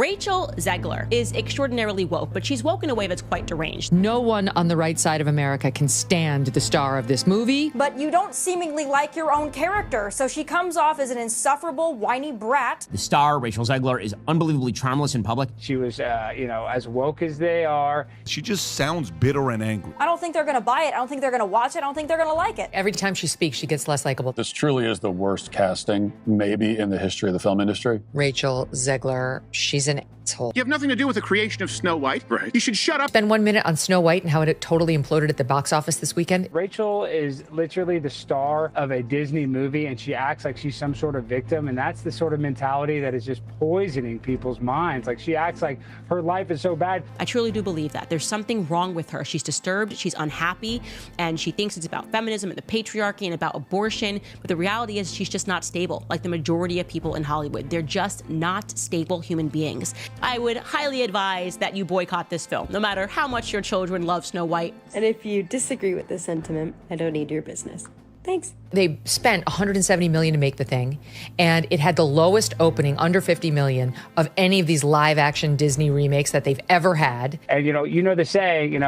Rachel Zegler is extraordinarily woke, but she's woke in a way that's quite deranged. No one on the right side of America can stand the star of this movie. But you don't seemingly like your own character, so she comes off as an insufferable, whiny brat. The star, Rachel Zegler, is unbelievably charmless in public. She was, as woke as they are. She just sounds bitter and angry. I don't think they're going to buy it. I don't think they're going to watch it. I don't think they're going to like it. Every time she speaks, she gets less likable. This truly is the worst casting, maybe, in the history of the film industry. Rachel Zegler, she's an asshole. You have nothing to do with the creation of Snow White. Right. You should shut up. Spend 1 minute on Snow White and how it totally imploded at the box office this weekend. Rachel is literally the star of a Disney movie, and she acts like she's some sort of victim, and that's the sort of mentality that is just poisoning people's minds. Like, she acts like her life is so bad. I truly do believe that. There's something wrong with her. She's disturbed, she's unhappy, and she thinks it's about feminism and the patriarchy and about abortion, but the reality is she's just not stable, like the majority of people in Hollywood. They're just not stable human beings. I would highly advise that you boycott this film, no matter how much your children love Snow White. And if you disagree with this sentiment, I don't need your business. Thanks. They spent $170 million to make the thing, and it had the lowest opening, under $50 million, of any of these live-action Disney remakes that they've ever had. And, you know the saying,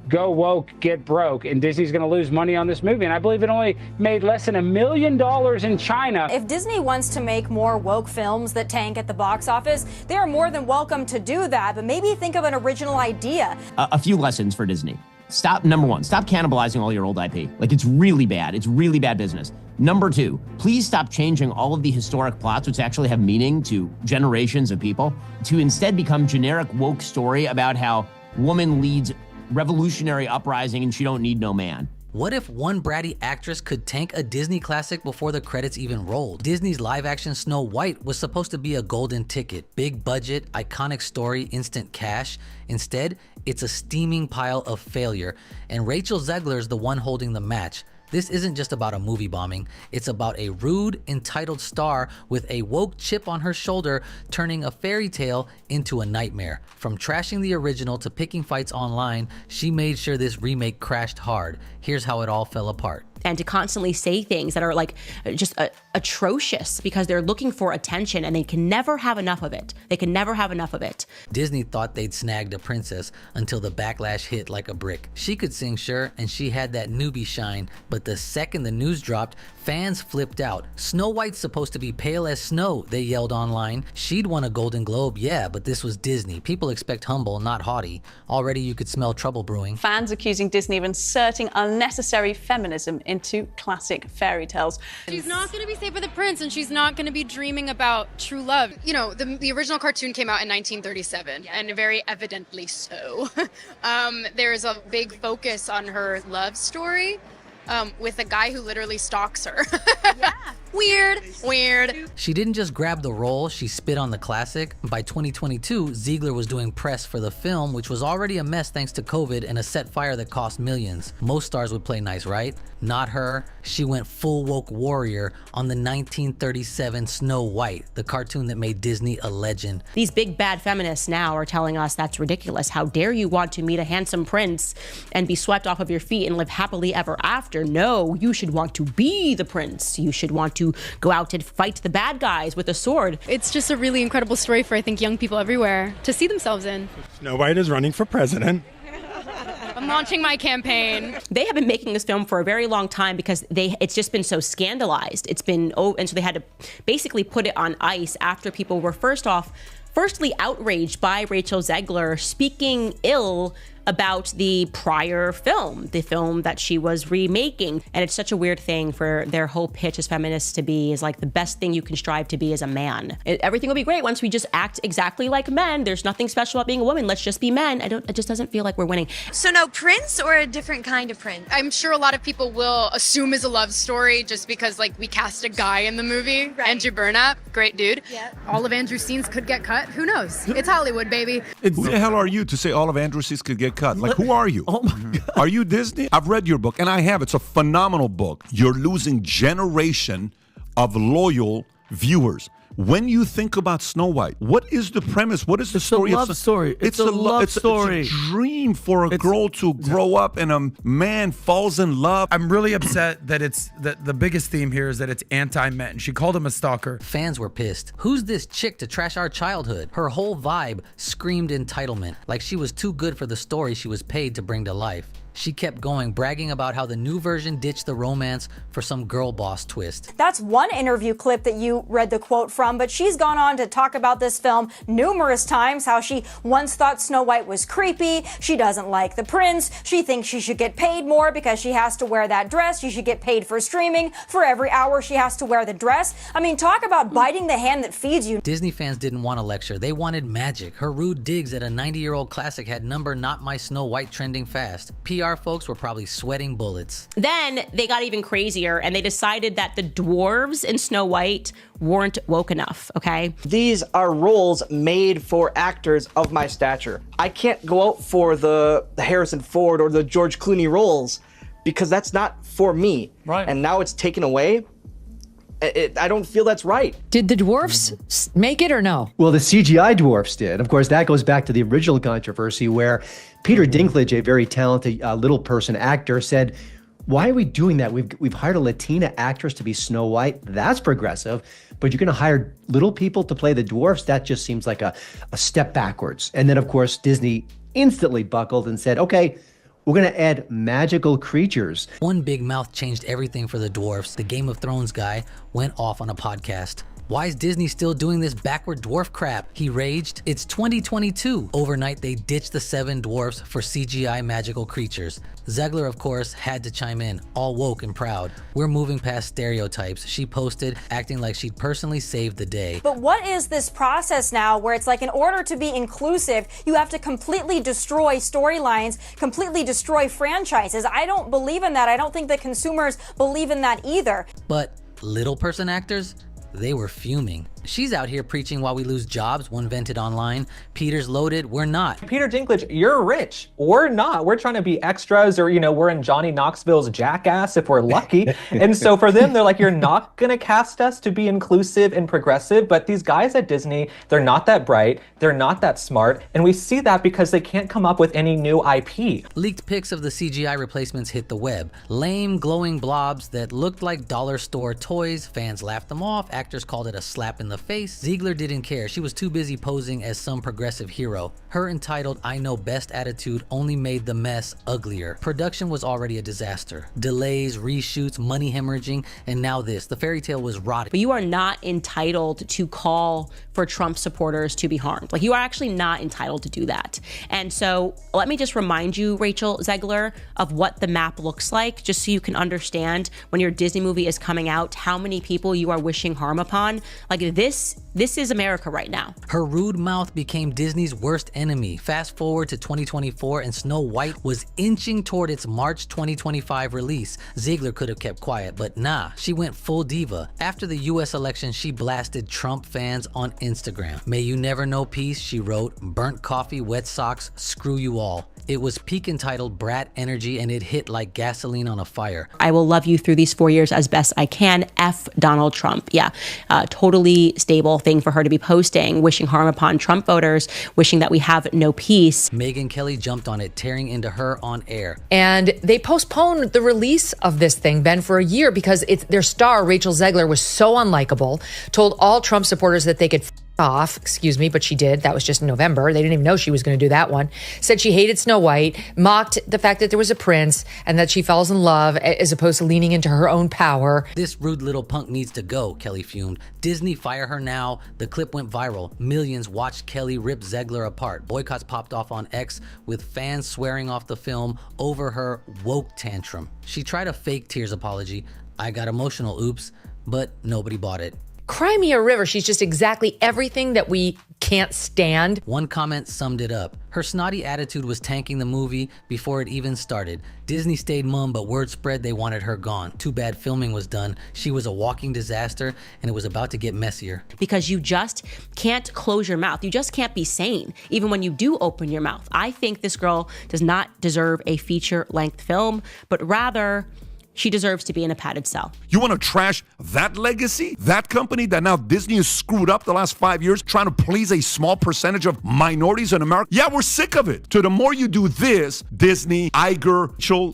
go woke, get broke, and Disney's going to lose money on this movie. And I believe it only made less than $1 million in China. If Disney wants to make more woke films that tank at the box office, they are more than welcome to do that, but maybe think of an original idea. A few lessons for Disney. Number one, stop cannibalizing all your old IP. Like, it's really bad. It's really bad business. Number two, please stop changing all of the historic plots, which actually have meaning to generations of people, to instead become generic woke story about how woman leads revolutionary uprising and she don't need no man. What if one bratty actress could tank a Disney classic before the credits even rolled? Disney's live-action Snow White was supposed to be a golden ticket, big budget, iconic story, instant cash. Instead, it's a steaming pile of failure, and Rachel Zegler is the one holding the match. This isn't just about a movie bombing, it's about a rude, entitled star with a woke chip on her shoulder turning a fairy tale into a nightmare. From trashing the original to picking fights online, she made sure this remake crashed hard. Here's how it all fell apart. And to constantly say things that are like just atrocious because they're looking for attention and they can never have enough of it. They can never have enough of it. Disney thought they'd snagged a princess until the backlash hit like a brick. She could sing, sure, and she had that newbie shine, but the second the news dropped, fans flipped out. Snow White's supposed to be pale as snow, they yelled online. She'd won a Golden Globe, yeah, but this was Disney. People expect humble, not haughty. Already you could smell trouble brewing. Fans accusing Disney of inserting unnecessary feminism into classic fairy tales. She's not going to be saved by the prince, and she's not going to be dreaming about true love. You know, the original cartoon came out in 1937, and very evidently so. There's a big focus on her love story with a guy who literally stalks her. Yeah. Weird. She didn't just grab the role, she spit on the classic. By 2022, Zegler was doing press for the film, which was already a mess thanks to COVID and a set fire that cost millions. Most stars would play nice, right? Not her. She went full woke warrior on the 1937 Snow White, the cartoon that made Disney a legend. These big bad feminists now are telling us that's ridiculous. How dare you want to meet a handsome prince and be swept off of your feet and live happily ever after? No, you should want to be the prince. You should want to go out and fight the bad guys with a sword. It's just a really incredible story for, I think, young people everywhere to see themselves in. Snow White is running for president. I'm launching my campaign. They have been making this film for a very long time because it's just been so scandalized. And so they had to basically put it on ice after people were firstly outraged by Rachel Zegler speaking ill about the prior film, the film that she was remaking. And it's such a weird thing for their whole pitch as feminists to be is like the best thing you can strive to be as a man. Everything will be great once we just act exactly like men. There's nothing special about being a woman. Let's just be men. It just doesn't feel like we're winning. So no prince or a different kind of prince? I'm sure a lot of people will assume it's a love story just because like we cast a guy in the movie. Right. Andrew Burnap, great dude. Yep. All of Andrew's scenes could get cut. Who knows? It's Hollywood, baby. Who the hell are you to say all of Andrew's scenes could get cut? Like, who are you? Oh my God. Are you Disney? I've read your book, and I have. It's a phenomenal book. You're losing generation of loyal viewers. When you think about Snow White, what is the premise? What is the story? It's a love story. It's a love story. It's a dream for a girl to grow up and a man falls in love. I'm really upset that the biggest theme here is that it's anti-men. She called him a stalker. Fans were pissed. Who's this chick to trash our childhood? Her whole vibe screamed entitlement, like she was too good for the story she was paid to bring to life. She kept going, bragging about how the new version ditched the romance for some girl boss twist. That's one interview clip that you read the quote from, but she's gone on to talk about this film numerous times, how she once thought Snow White was creepy, she doesn't like the prince, she thinks she should get paid more because she has to wear that dress, she should get paid for streaming, for every hour she has to wear the dress. I mean, talk about biting the hand that feeds you. Disney fans didn't want a lecture, they wanted magic. Her rude digs at a 90-year-old classic had number Not My Snow White trending fast. PR folks were probably sweating bullets. Then they got even crazier and they decided that the dwarves in Snow White weren't woke enough, okay? These are roles made for actors of my stature. I can't go out for the Harrison Ford or the George Clooney roles because that's not for me. Right. And now it's taken away. I don't feel that's right. Did the dwarfs make it or no? Well, the CGI dwarfs did. Of course, that goes back to the original controversy where Peter Dinklage, a very talented little person actor, said, why are we doing that? We've hired a Latina actress to be Snow White. That's progressive. But you're going to hire little people to play the dwarfs? That just seems like a step backwards. And then, of course, Disney instantly buckled and said, okay, we're going to add magical creatures. One big mouth changed everything for the dwarfs. The Game of Thrones guy went off on a podcast. Why is Disney still doing this backward dwarf crap? He raged. It's 2022. Overnight, they ditched the 7 dwarfs for CGI magical creatures. Zegler, of course, had to chime in, all woke and proud. We're moving past stereotypes, she posted, acting like she'd personally saved the day. But what is this process now where it's like in order to be inclusive, you have to completely destroy storylines, completely destroy franchises? I don't believe in that. I don't think that consumers believe in that either. But little person actors? They were fuming. She's out here preaching while we lose jobs, one vented online. Peter's loaded, we're not. Peter Dinklage, you're rich. We're not. We're trying to be extras, or, we're in Johnny Knoxville's Jackass if we're lucky. And so for them, they're like, you're not gonna cast us to be inclusive and progressive, but these guys at Disney, they're not that bright, they're not that smart, and we see that because they can't come up with any new IP. Leaked pics of the CGI replacements hit the web. Lame, glowing blobs that looked like dollar store toys. Fans laughed them off, actors called it a slap in the face. Zegler didn't care. She was too busy posing as some progressive hero. Her entitled I know best attitude only made the mess uglier. Production was already a disaster. Delays, reshoots, money hemorrhaging, and now this. The fairy tale was rotting. But you are not entitled to call for Trump supporters to be harmed. Like, you are actually not entitled to do that. And so let me just remind you, Rachel Zegler, of what the map looks like, just so you can understand when your Disney movie is coming out, how many people you are wishing harm upon. Like, this is America right now. Her rude mouth became Disney's worst enemy. Fast forward to 2024 and Snow White was inching toward its March 2025 release. Zegler could have kept quiet, but nah, she went full diva. After the US election, she blasted Trump fans on Instagram. May you never know peace, she wrote. Burnt coffee, wet socks, screw you all. It was peak entitled brat energy and it hit like gasoline on a fire. I will love you through these 4 years as best I can. F Donald Trump. Yeah, totally stable thing for her to be posting, wishing harm upon Trump voters, wishing that we have no peace. Megyn Kelly jumped on it, tearing into her on air. And they postponed the release of this thing, Ben, for a year because their star, Rachel Zegler, was so unlikable, told all Trump supporters that they could off, excuse me, but she did. That was just in November. They didn't even know she was going to do that one. Said she hated Snow White, mocked the fact that there was a prince and that she falls in love as opposed to leaning into her own power. This rude little punk needs to go, Kelly fumed. Disney, fire her now. The clip went viral. Millions watched Kelly rip Zegler apart. Boycotts popped off on X with fans swearing off the film over her woke tantrum. She tried a fake tears apology. I got emotional, oops, but nobody bought it. Cry me a river. She's just exactly everything that we can't stand. One comment summed it up. Her snotty attitude was tanking the movie before it even started. Disney stayed mum, but word spread they wanted her gone. Too bad filming was done. She was a walking disaster, and it was about to get messier. Because you just can't close your mouth. You just can't be sane, even when you do open your mouth. I think this girl does not deserve a feature-length film, but rather She deserves to be in a padded cell. You want to trash that legacy? That company that now Disney has screwed up the last 5 years trying to please a small percentage of minorities in America? Yeah, we're sick of it. So the more you do this, Disney, Iger,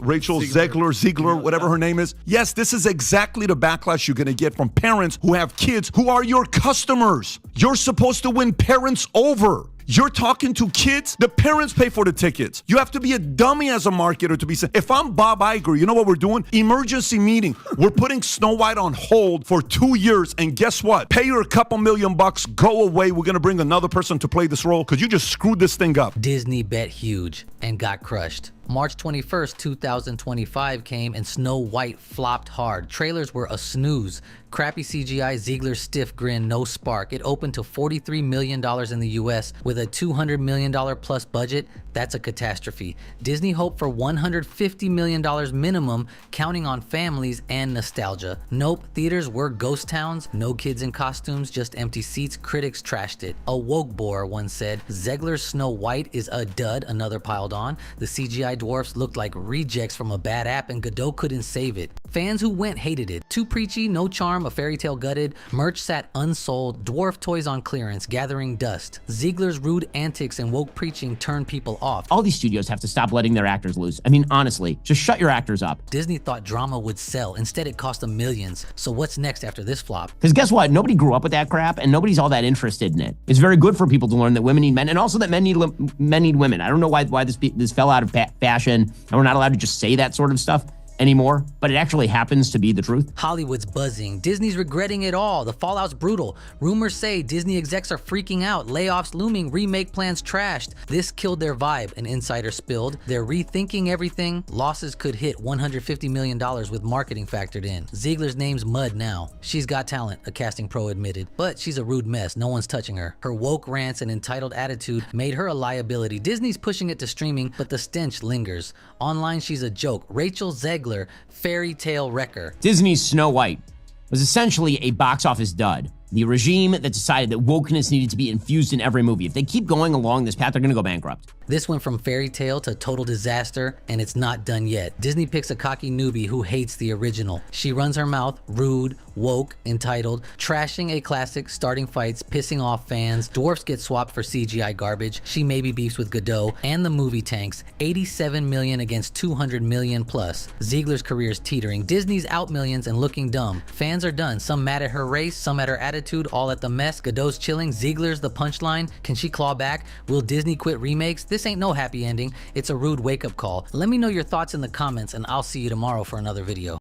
Rachel Zegler, whatever her name is, yes, this is exactly the backlash you're going to get from parents who have kids who are your customers. You're supposed to win parents over. You're talking to kids, the parents pay for the tickets. You have to be a dummy as a marketer to be saying, if I'm Bob Iger, you know what we're doing? Emergency meeting. We're putting Snow White on hold for 2 years, and guess what? Pay her a couple $1,000,000, go away. We're gonna bring another person to play this role because you just screwed this thing up. Disney bet huge and got crushed. March 21st, 2025 came and Snow White flopped hard. Trailers were a snooze. Crappy CGI, Zegler's stiff grin, no spark. It opened to $43 million in the US with a $200 million plus budget. That's a catastrophe. Disney hoped for $150 million minimum, counting on families and nostalgia. Nope, theaters were ghost towns, no kids in costumes, just empty seats. Critics trashed it. A woke bore once said, Zegler's Snow White is a dud, another piled on. The CGI dwarfs looked like rejects from a bad app and Godot couldn't save it. Fans who went hated it. Too preachy, no charm, a fairy tale gutted. Merch sat unsold, dwarf toys on clearance, gathering dust. Zegler's rude antics and woke preaching turned people off. All these studios have to stop letting their actors loose. I mean, honestly, just shut your actors up. Disney thought drama would sell. Instead, it cost them millions. So what's next after this flop? Because guess what? Nobody grew up with that crap, and nobody's all that interested in it. It's very good for people to learn that women need men, and also that men need women. I don't know why this fell out of fashion, and we're not allowed to just say that sort of stuff anymore, but it actually happens to be the truth. Hollywood's buzzing. Disney's regretting it all. The fallout's brutal. Rumors say Disney execs are freaking out. Layoffs looming. Remake plans trashed. This killed their vibe, an insider spilled. They're rethinking everything. Losses could hit $150 million with marketing factored in. Zegler's name's mud now. She's got talent, a casting pro admitted, but she's a rude mess. No one's touching her. Her woke rants and entitled attitude made her a liability. Disney's pushing it to streaming, but the stench lingers. Online, she's a joke. Rachel Zegler, fairy tale wrecker. Disney's Snow White was essentially a box office dud. The regime that decided that wokeness needed to be infused in every movie. If they keep going along this path, they're going to go bankrupt. This went from fairy tale to total disaster, and it's not done yet. Disney picks a cocky newbie who hates the original. She runs her mouth, rude, woke, entitled, trashing a classic, starting fights, pissing off fans. Dwarfs get swapped for CGI garbage. She maybe beefs with Godot, and the movie tanks. $87 million against $200 million plus. Zegler's career's teetering. Disney's out millions and looking dumb. Fans are done. Some mad at her race, some at her attitude, all at the mess. Godot's chilling. Zegler's the punchline. Can she claw back? Will Disney quit remakes? This ain't no happy ending. It's a rude wake-up call. Let me know your thoughts in the comments, and I'll see you tomorrow for another video.